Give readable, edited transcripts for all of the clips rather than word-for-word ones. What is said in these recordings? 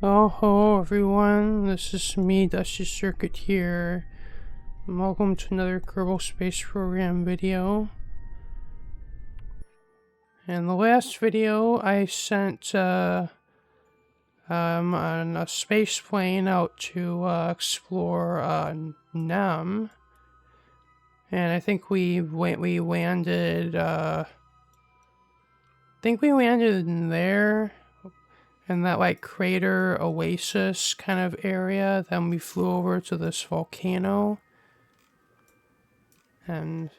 Oh, hello everyone, this is me, Dusty Circuit here, and welcome to another Kerbal Space Program video. In the last video, I sent on a space plane out to explore Nem, and I think we landed, in there. In that like crater oasis kind of area. Then we flew over to this volcano, and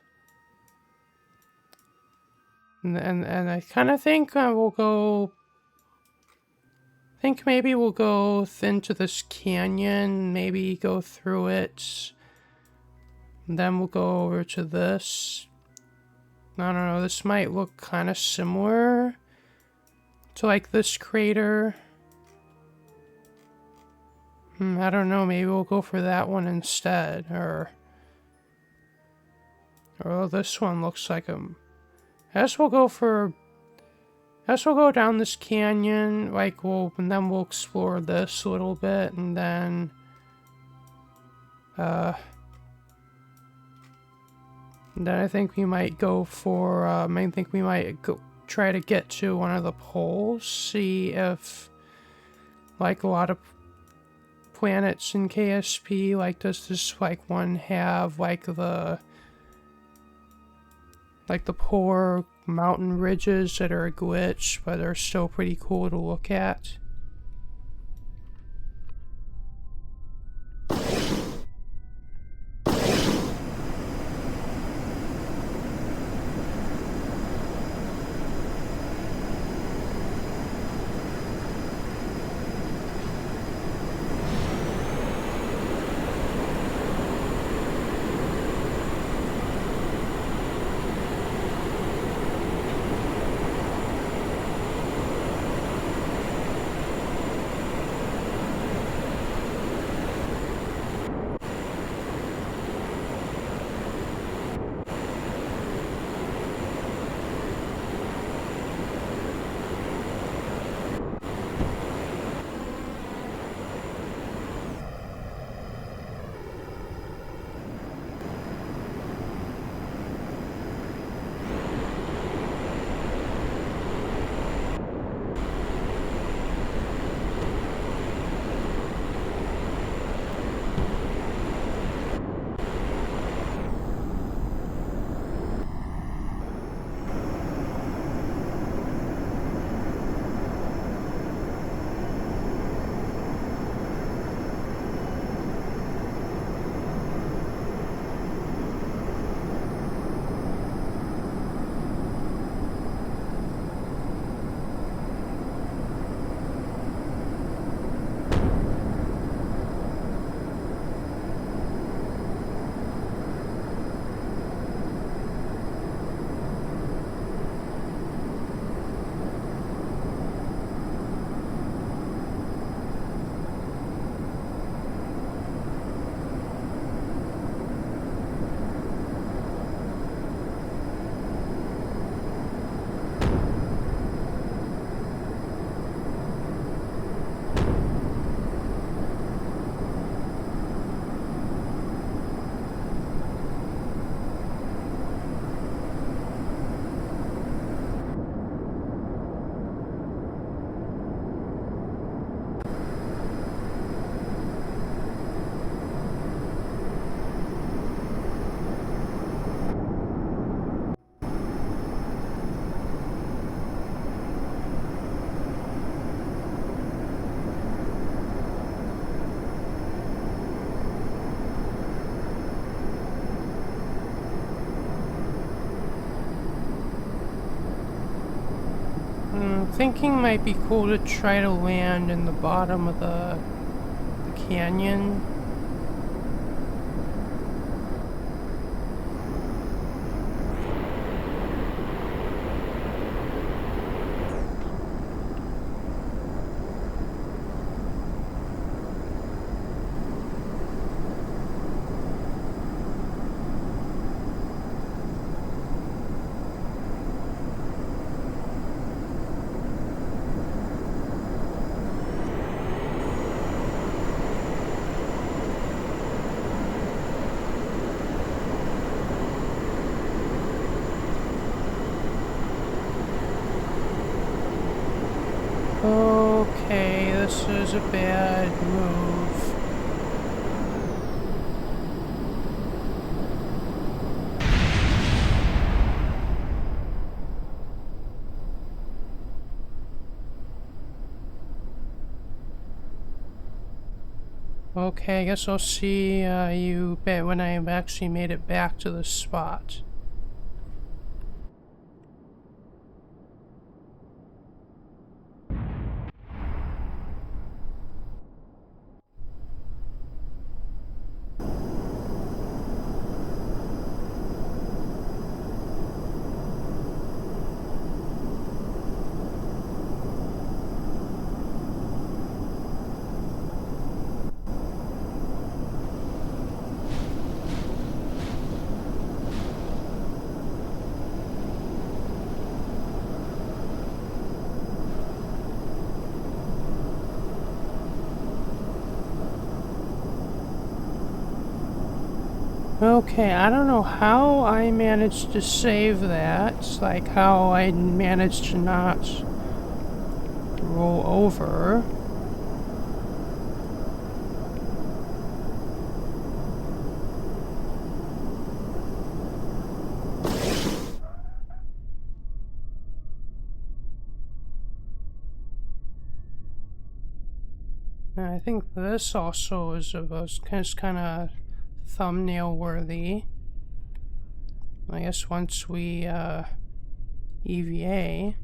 I kind of think we'll go. Think maybe we'll go into this canyon, maybe go through it. And then we'll go over to this. I don't know. This might look kind of similar to like this crater. I don't know, maybe we'll go for that one instead, or this one looks like I guess we'll go down this canyon, like and then we'll explore this a little bit, and then I think we might go for try to get to one of the poles, see if like a lot of planets in KSP, like does this like one have like the polar mountain ridges that are a glitch but are still pretty cool to look at. Thinking might be cool to try to land in the bottom of the canyon. this is a bad move. Okay, I guess I'll see you when I've actually made it back to the spot. Okay, I don't know how I managed to save that, like how I managed to not roll over. And I think this also is kind of thumbnail worthy. I guess once we EVA.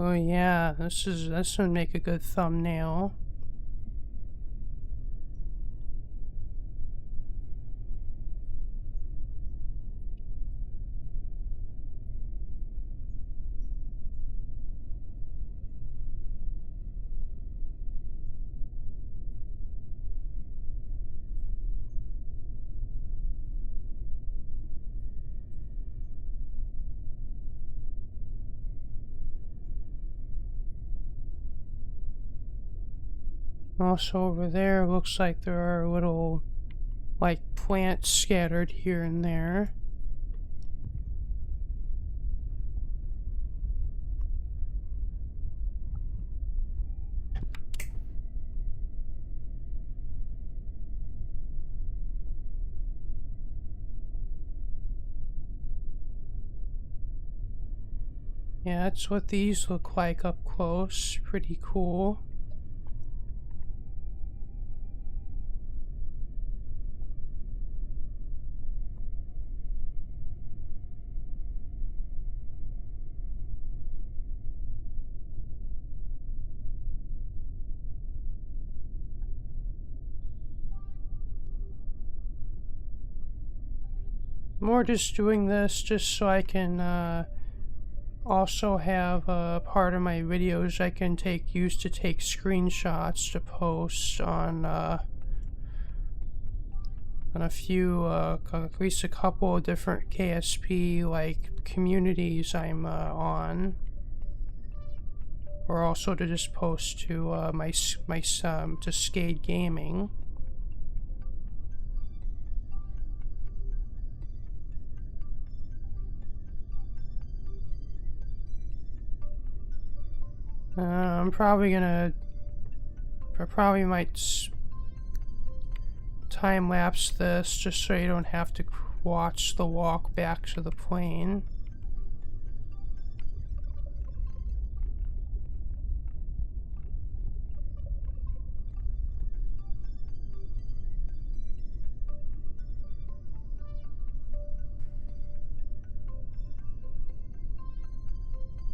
Oh yeah, this would make a good thumbnail. Also over there, looks like there are little, like, plants scattered here and there. Yeah, that's what these look like up close. Pretty cool. More just doing this just so I can also have part of my videos I can use to take screenshots to post on a few, at least a couple of different KSP like communities I'm on, or also to just post to to Skate Gaming. I'm probably gonna I probably might time lapse this just so you don't have to watch the walk back to the plane.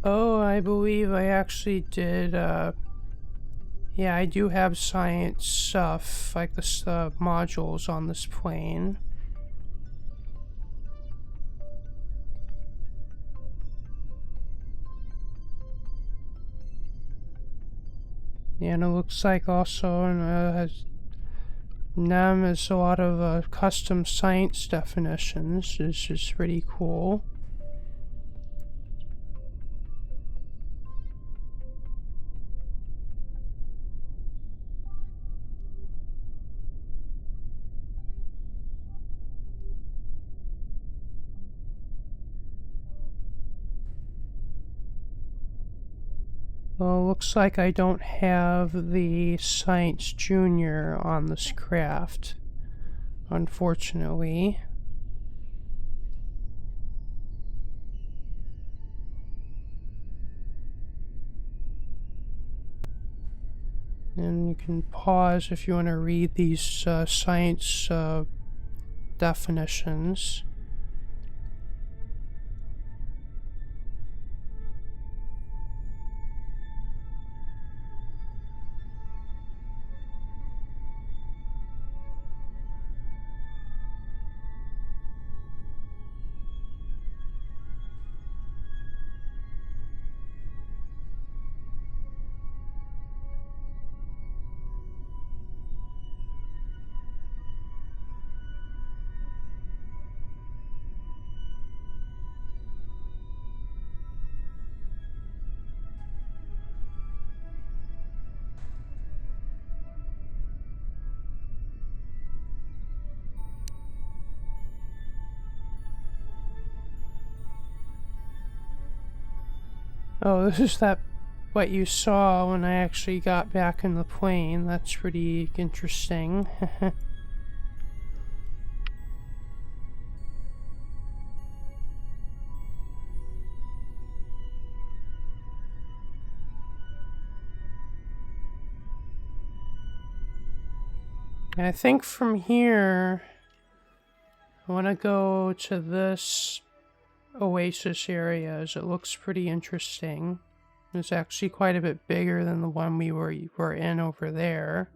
Oh, I believe I actually did, yeah, I do have science stuff, like the modules on this plane. Yeah, and it looks like also Nem has a lot of custom science definitions, which is pretty cool. Well, looks like I don't have the Science Junior on this craft, unfortunately. And you can pause if you want to read these science definitions. Oh, this is what you saw when I actually got back in the plane. That's pretty interesting. I think from here, I want to go to this oasis area, as it looks pretty interesting. It's actually quite a bit bigger than the one we were in over there.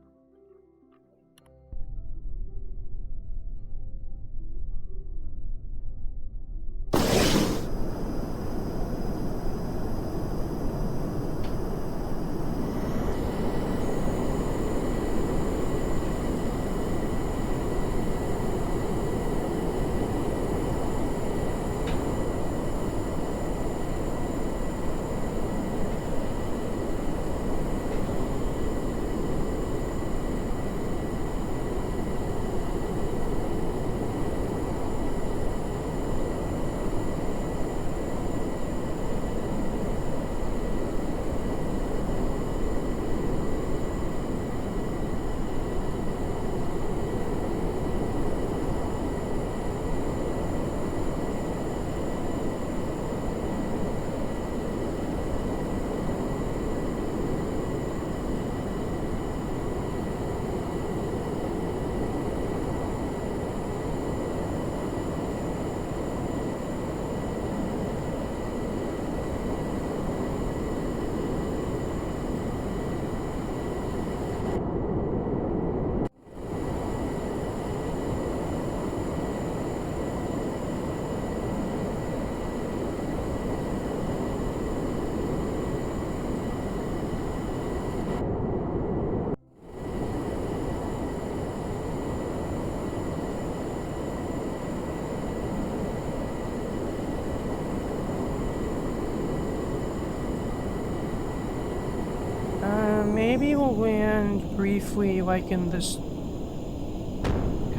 Maybe we'll land briefly, like in this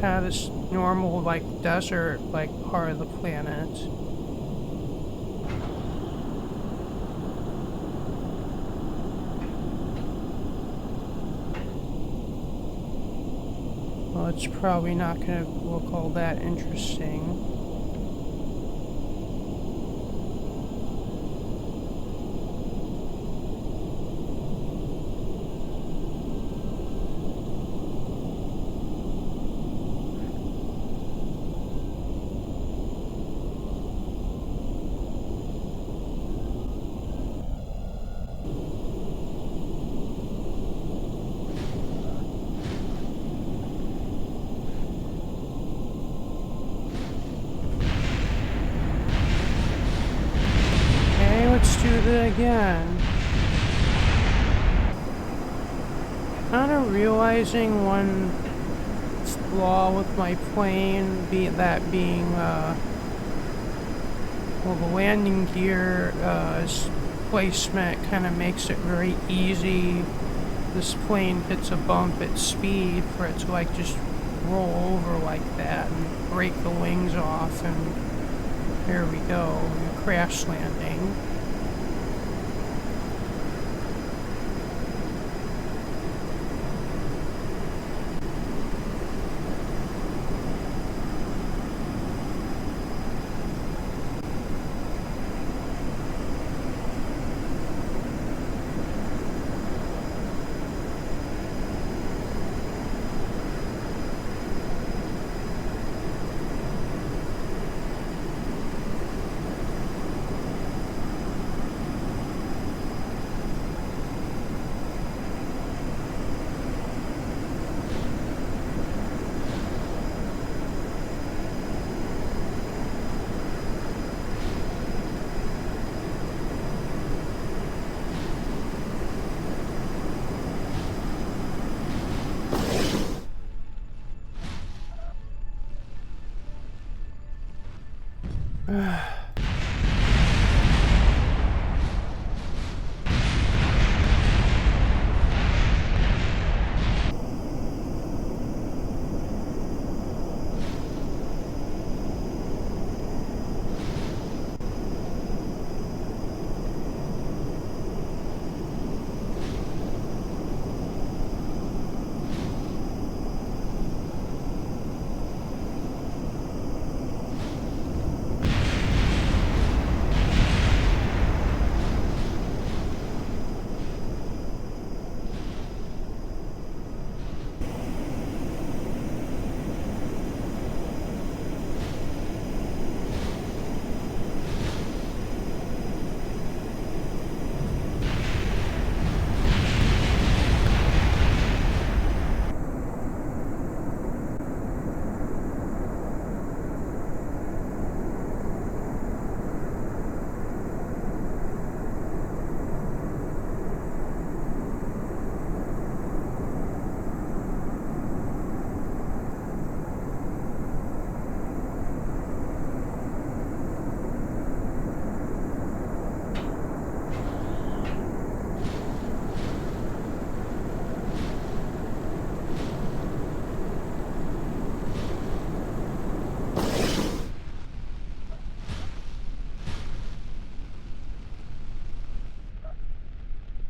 kind of this normal, like desert, like part of the planet. Well, it's probably not gonna look all that interesting. Let's do that again. Kind of realizing one flaw with my plane, being well, the landing gear placement kind of makes it very easy. This plane hits a bump at speed for it to like just roll over like that and break the wings off, and here we go, crash landing.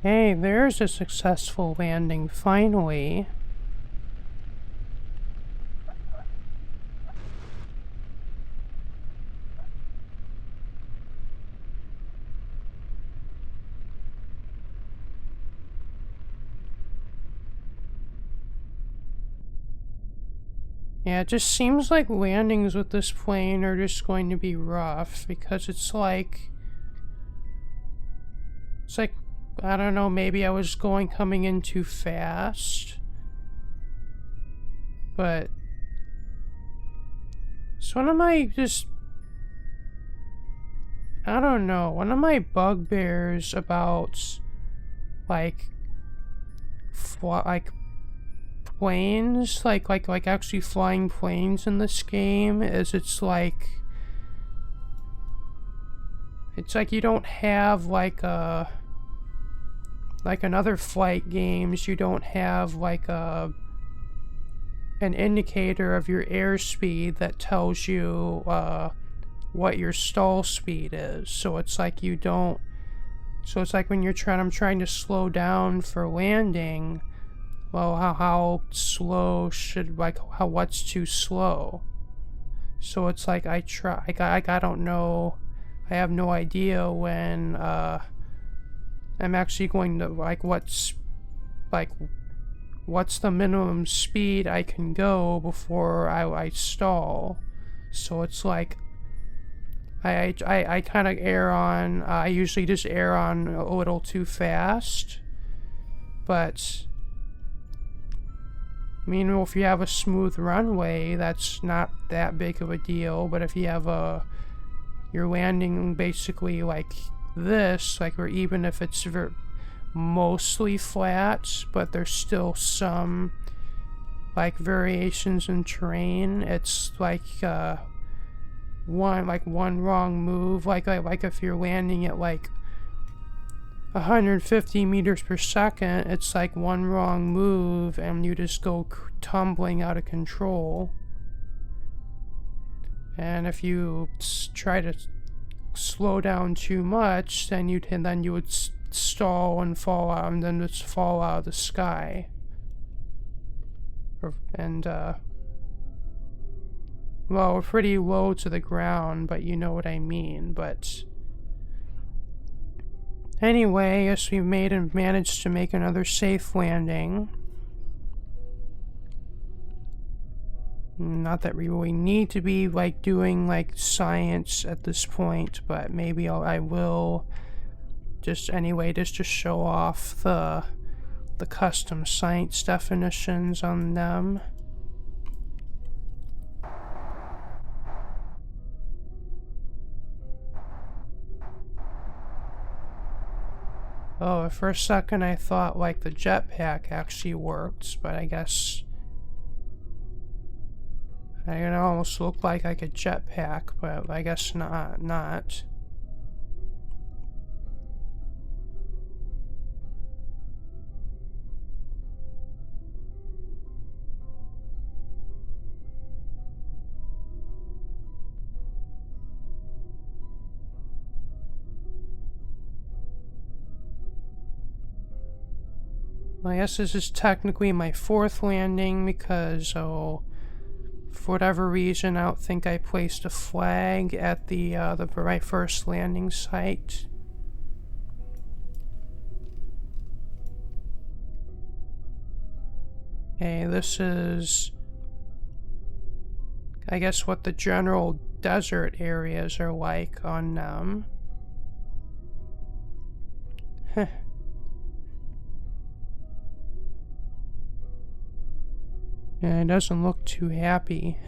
Hey, there's a successful landing, finally. Yeah, it just seems like landings with this plane are just going to be rough, because it's like, I don't know, maybe I was coming in too fast. But it's one of my I don't know, one of my bugbears about like planes, like actually flying planes in this game, is it's like you don't have like in other flight games, you don't have like an indicator of your airspeed that tells you what your stall speed is. So it's like you don't. So it's like when I'm trying to slow down for landing, well, how slow should, like, what's too slow? So it's like I don't know, I have no idea when I'm actually going to, like, what's the minimum speed I can go before I stall. So it's like I kind of err on, I usually just err on a little too fast. But I mean, if you have a smooth runway, that's not that big of a deal. But if you have you're landing basically like this, like, or even if it's mostly flat, but there's still some like variations in terrain. It's like one wrong move, like if you're landing at like 150 meters per second, it's like one wrong move and you just go tumbling out of control. And if you try to slow down too much, then you would stall and fall out, and then just fall out of the sky. Well, we're pretty low to the ground, but you know what I mean. But anyway, yes, we managed to make another safe landing. Not that we really need to be like doing like science at this point, but maybe I will just anyway, just to show off the custom science definitions on them. Oh, for a second I thought like the jetpack actually worked, but I guess it almost looked like a jetpack, but I guess not. Well, I guess this is technically my fourth landing because, for whatever reason, I don't think I placed a flag at my first landing site. Okay, this is, I guess, what the general desert areas are like on Nem. Heh. Yeah, it doesn't look too happy.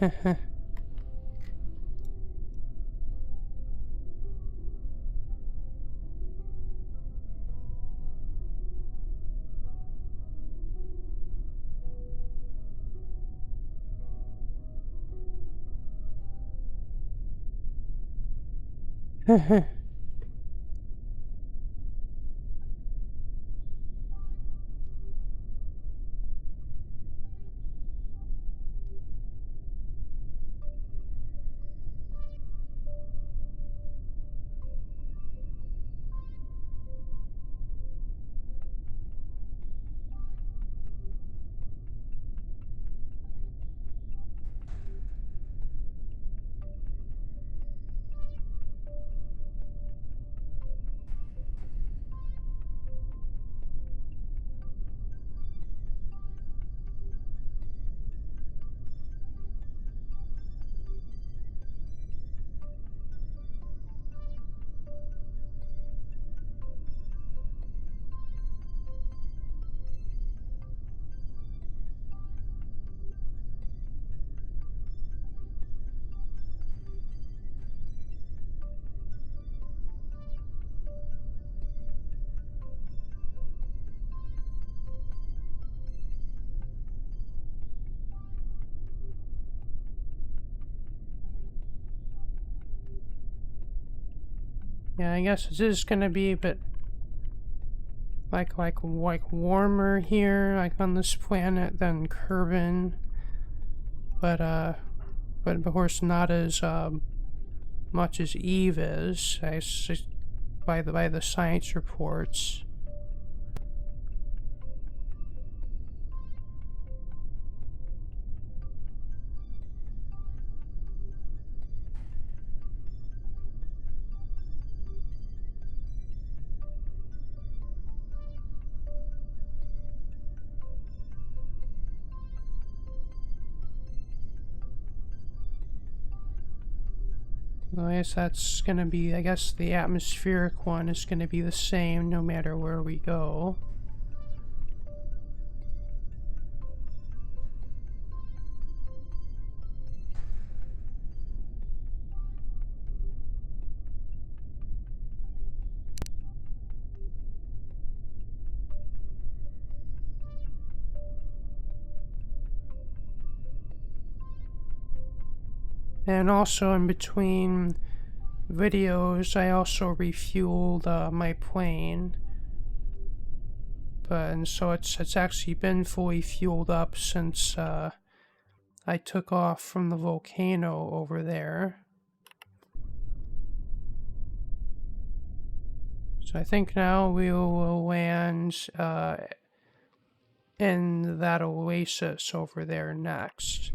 Yeah, I guess this is gonna be a bit like warmer here, like on this planet, than Kerbin, but of course not as much as Eve is, by the science reports. Well, I guess that's gonna be, I guess the atmospheric one is gonna be the same no matter where we go. And also in between videos, I also refueled my plane. And so it's actually been fully fueled up since I took off from the volcano over there. So I think now we will land in that oasis over there next.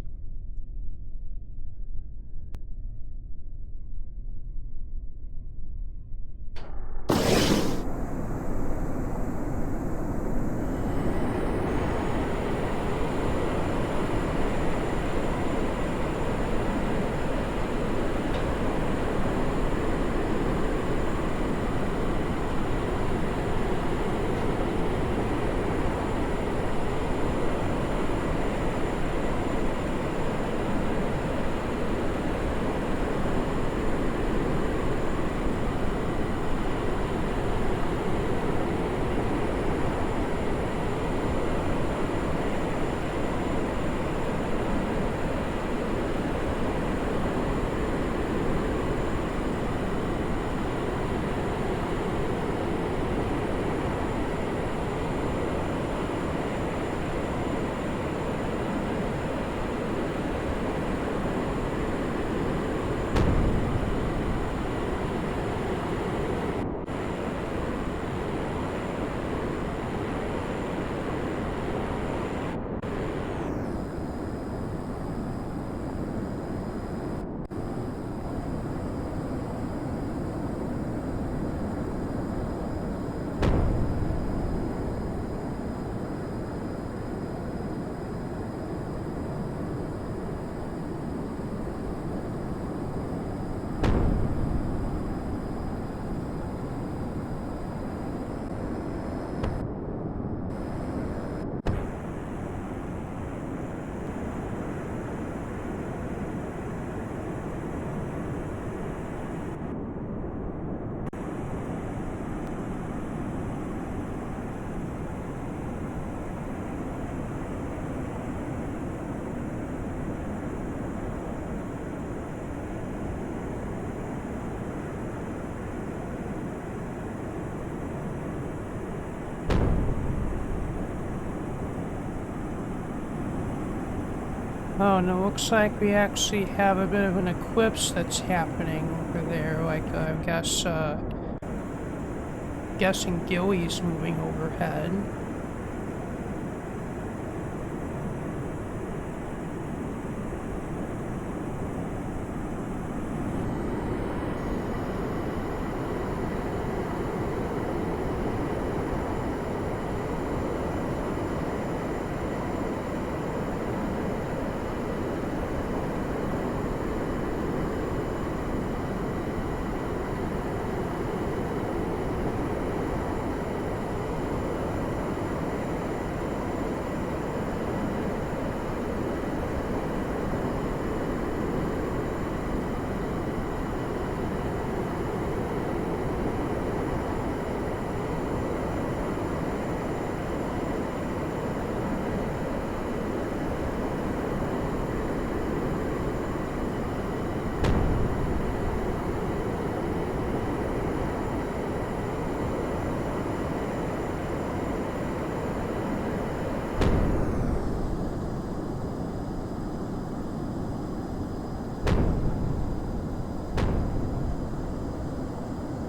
Oh, and it looks like we actually have a bit of an eclipse that's happening over there. Like, I guess, guessing Gilly's moving overhead.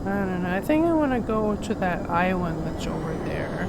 I don't know, I think I want to go to that island that's over there.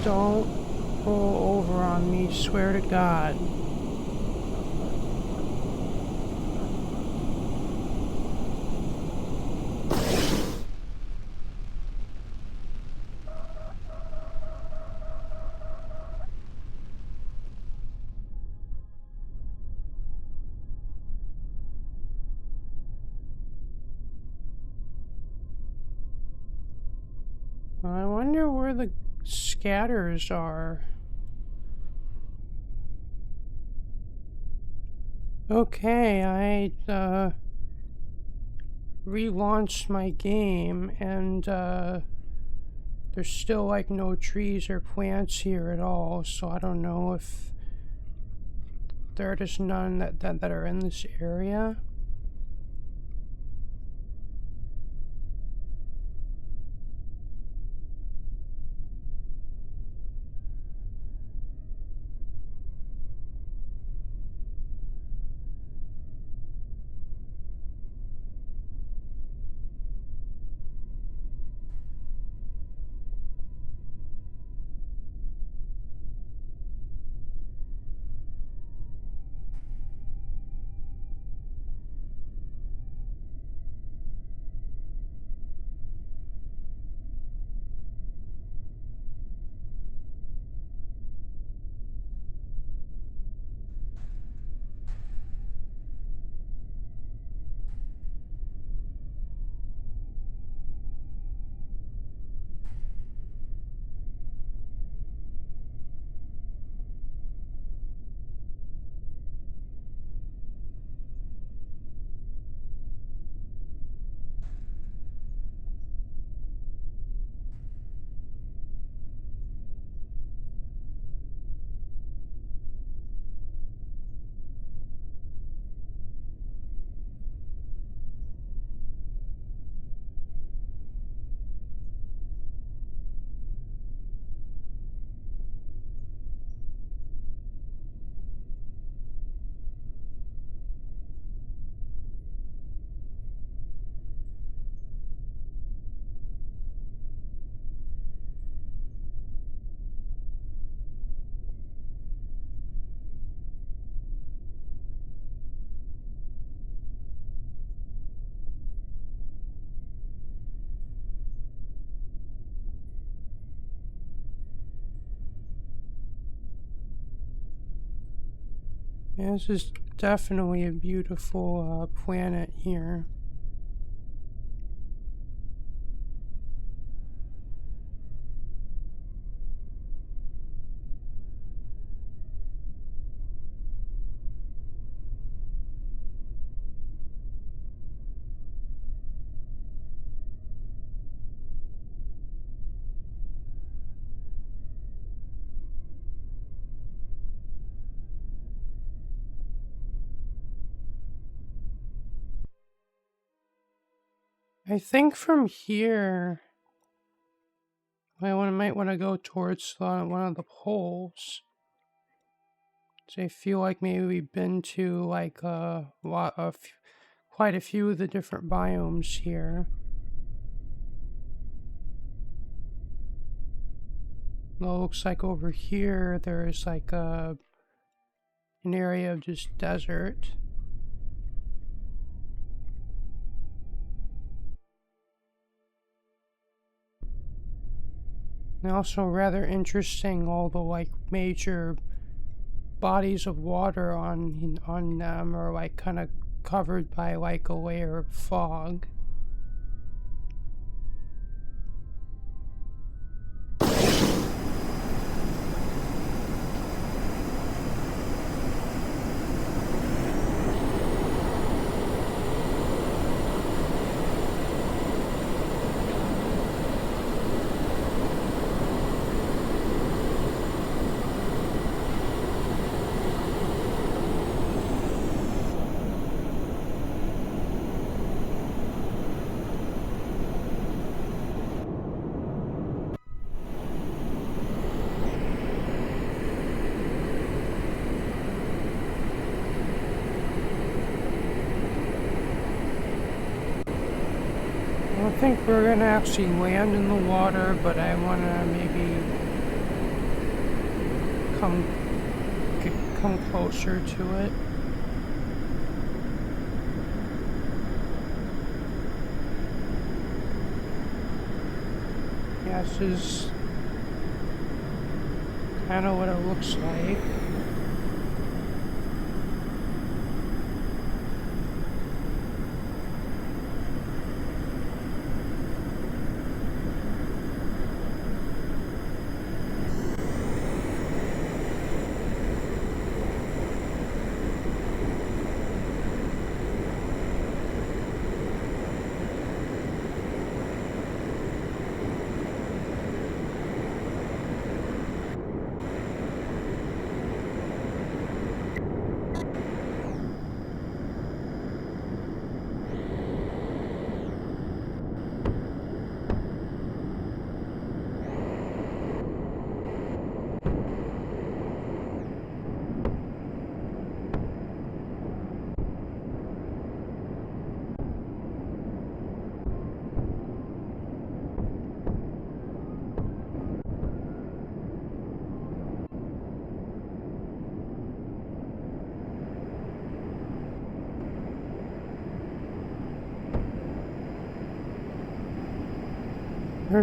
Don't roll over on me, swear to God. I wonder where the scatters are. Okay, I relaunched my game, and there's still like no trees or plants here at all, so I don't know if there are just none that are in this area. Yeah, this is definitely a beautiful planet here. I think from here, might want to go towards one of the poles. So I feel like maybe we've been to like quite a few of the different biomes here. Well, it looks like over here there's like an area of just desert. And also rather interesting, all the like major bodies of water on them are like kind of covered by like a layer of fog. I don't think we're gonna actually land in the water, but I wanna maybe come closer to it. Yeah, this is kind of what it looks like.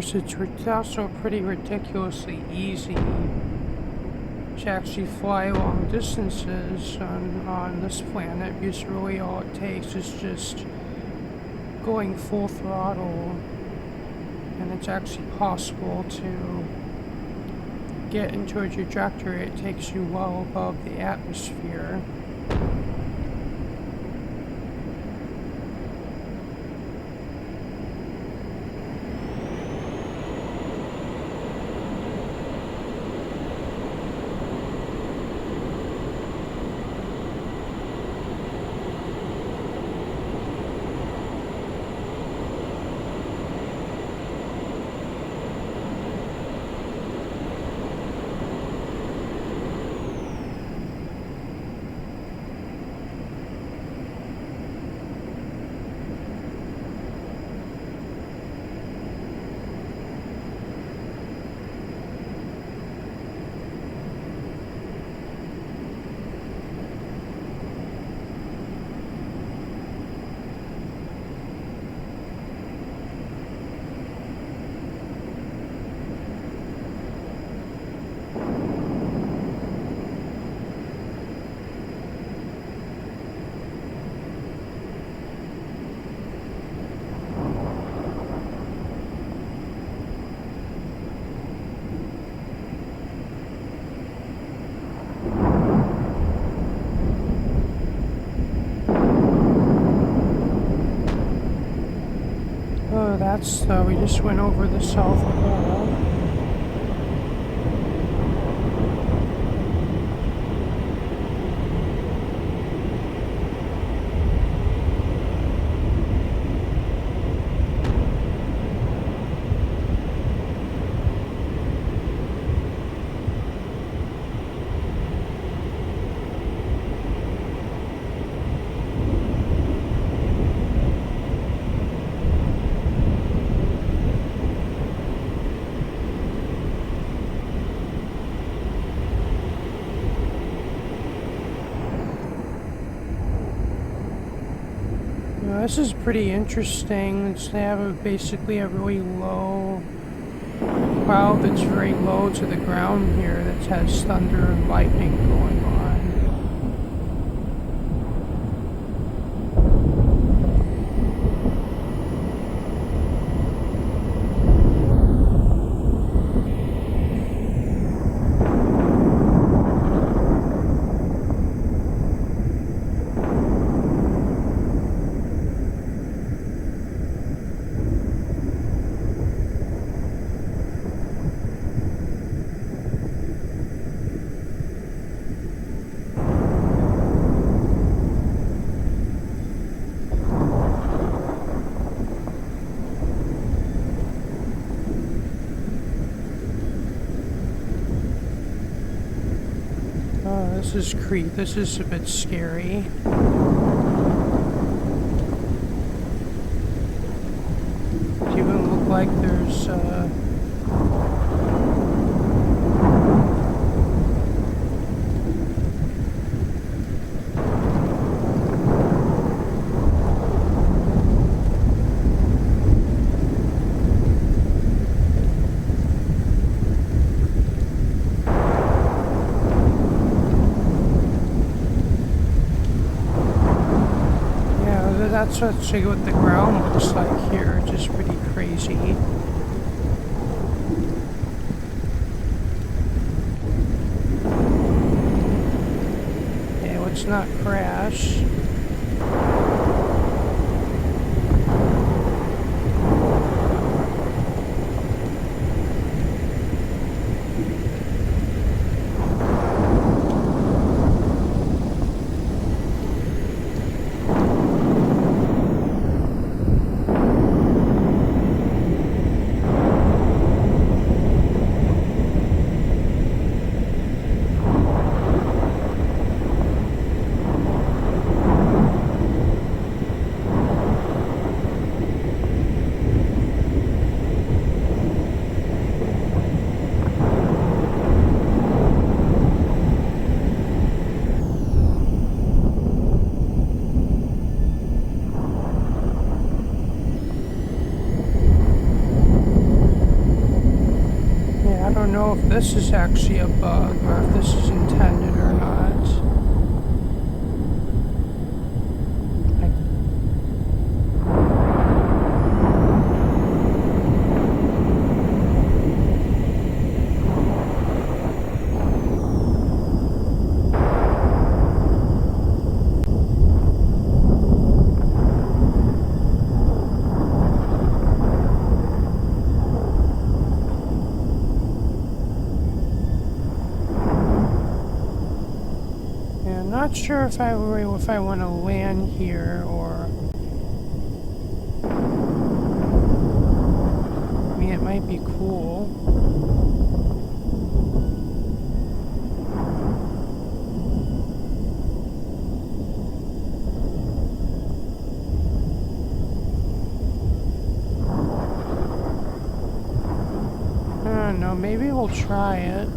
It's also pretty ridiculously easy to actually fly long distances on this planet, because really all it takes is just going full throttle, and it's actually possible to get into a trajectory that takes you well above the atmosphere. We just went over the South Pole. This is pretty interesting. They have basically a really low cloud that's very low to the ground here that has thunder and lightning going on. This is a bit scary. It even look like there's that's what the ground looks like here, which is pretty crazy. Okay, let's not crash. I don't know if this is actually a bug or if this is intended or not. Not sure if I want to land here or I mean it might be cool. I don't know, maybe we'll try it.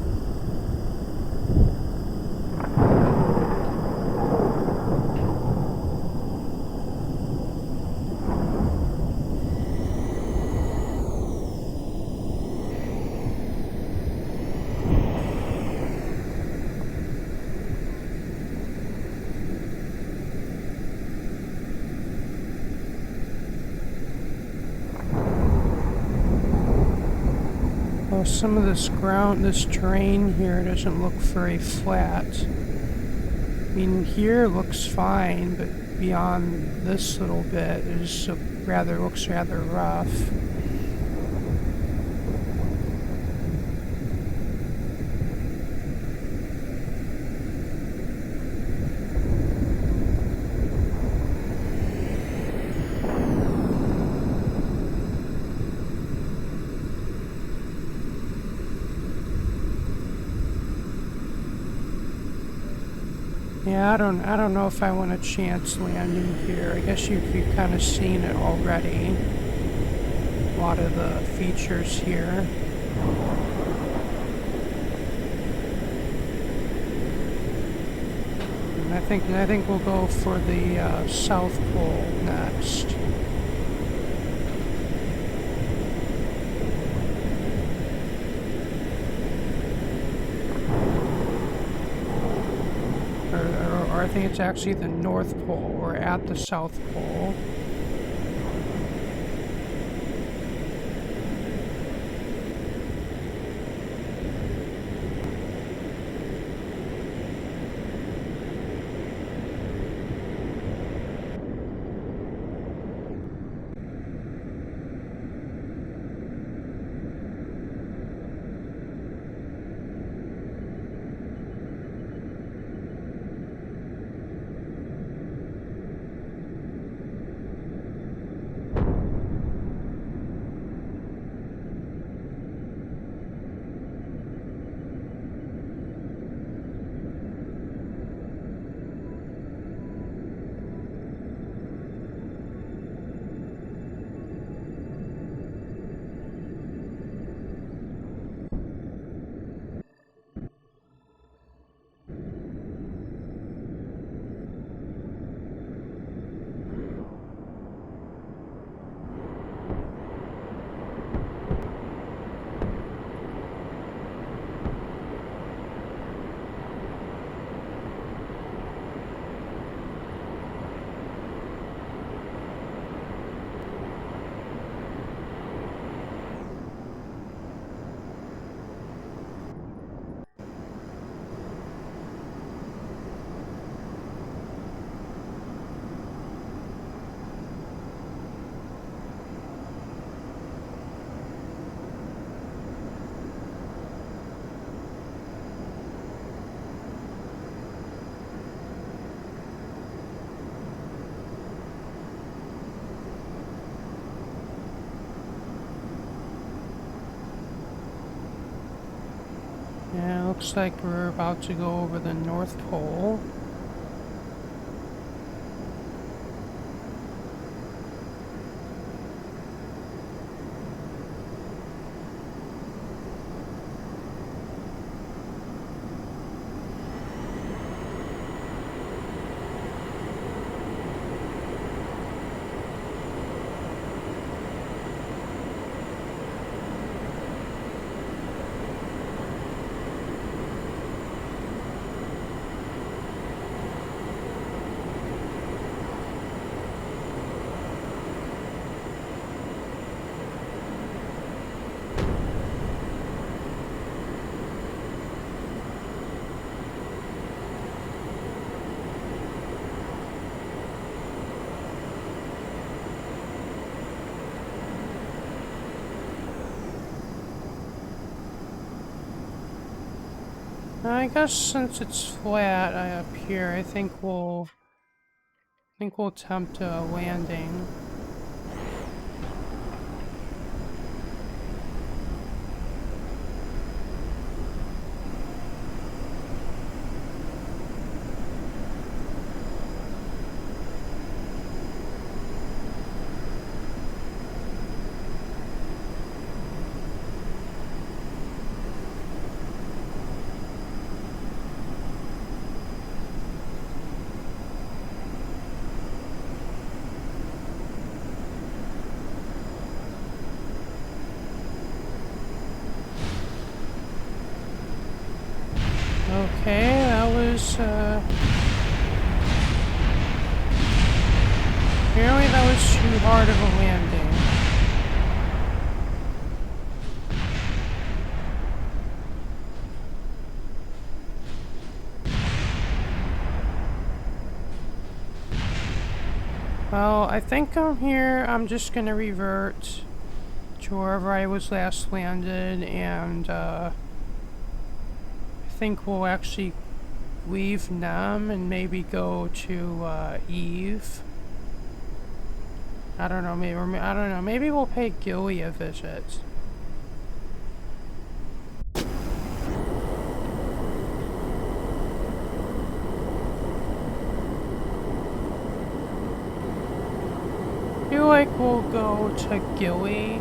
Some of this terrain here doesn't look very flat. I mean, here looks fine, but beyond this little bit is looks rather rough. Yeah, I don't know if I want to chance landing here. I guess you've kind of seen it already. A lot of the features here. And I think we'll go for the South Pole next. Or I think it's actually the North Pole. We're at the South Pole. Yeah, looks like we're about to go over the North Pole. I guess since it's flat up here, I think we'll attempt a landing. Okay, that was, apparently that was too hard of a landing. Well, I think I'm just gonna revert to wherever I was last landed, and, I think we'll actually leave Nem and maybe go to, Eve. I don't know, maybe we'll pay Gilly a visit. I feel like we'll go to Gilly,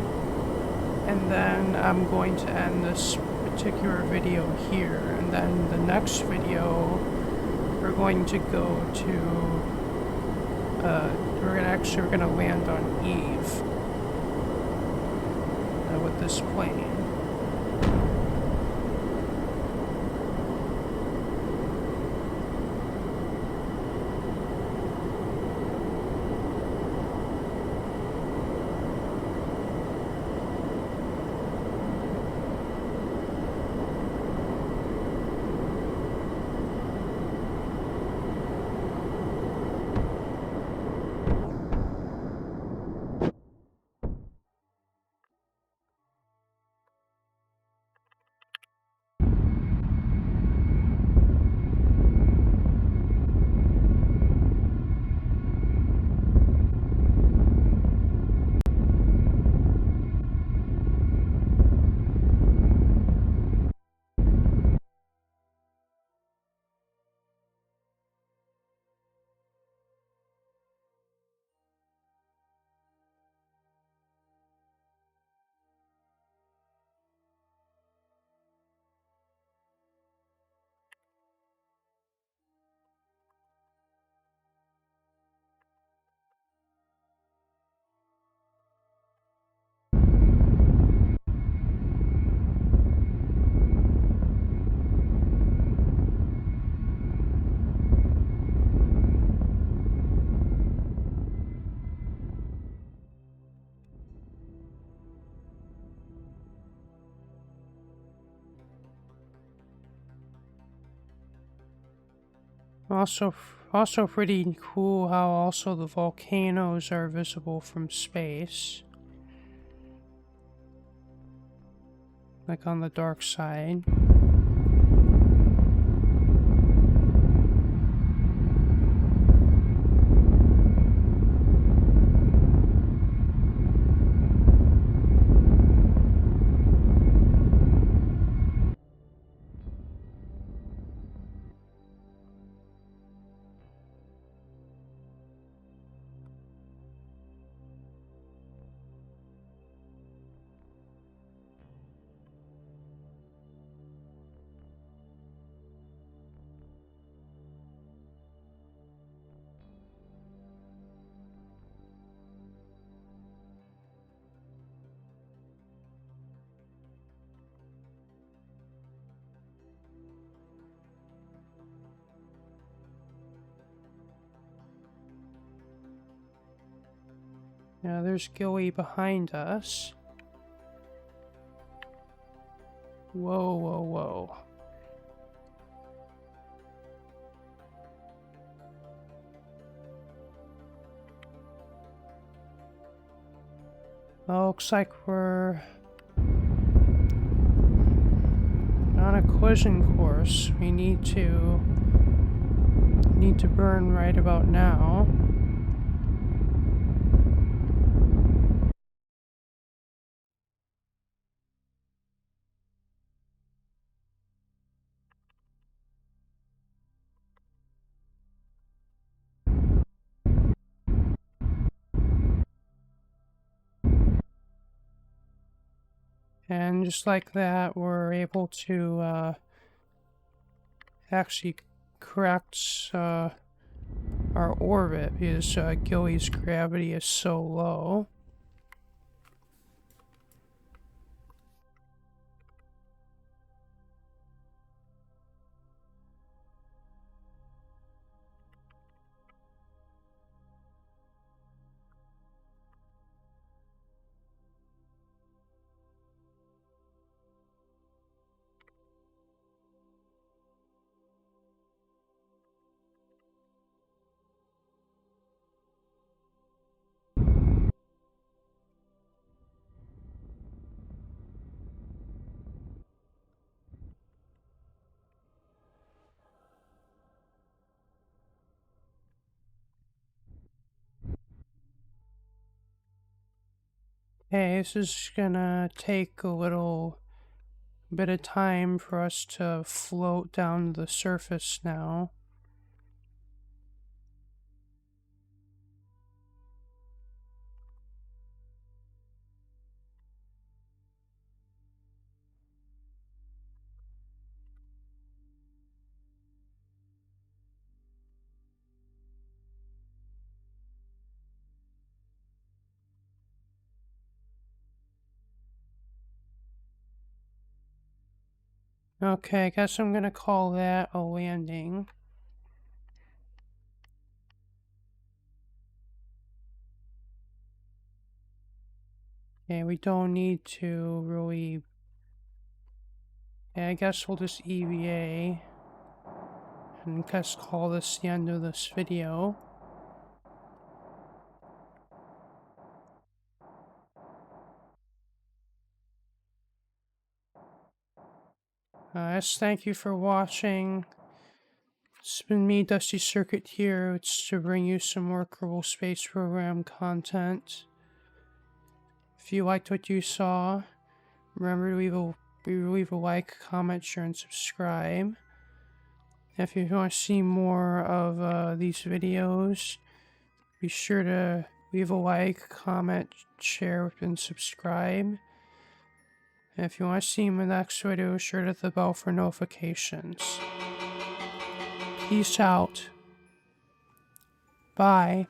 and then I'm going to end this particular video here, and then the next video we're going to go to we're gonna land on Eve with this plane. Also pretty cool how also the volcanoes are visible from space. Like on the dark side. Now there's Gilly behind us. Whoa, whoa, whoa. Well, looks like we're on a collision course. We need to burn right about now. And just like that, we're able to actually correct our orbit because Gilly's gravity is so low. Okay, this is gonna take a little bit of time for us to float down the surface now. Okay, I guess I'm gonna call that a landing. Okay, we don't need to really... Yeah, I guess we'll just EVA. And I guess call this the end of this video. Yes, thank you for watching. It's been me, Dusty Circuit here. It's to bring you some more Kerbal Space Program content. If you liked what you saw, remember to leave a like, comment, share, and subscribe. If you want to see more of these videos, be sure to leave a like, comment, share, and subscribe. And if you want to see my next video, be sure to hit the bell for notifications. Peace out. Bye.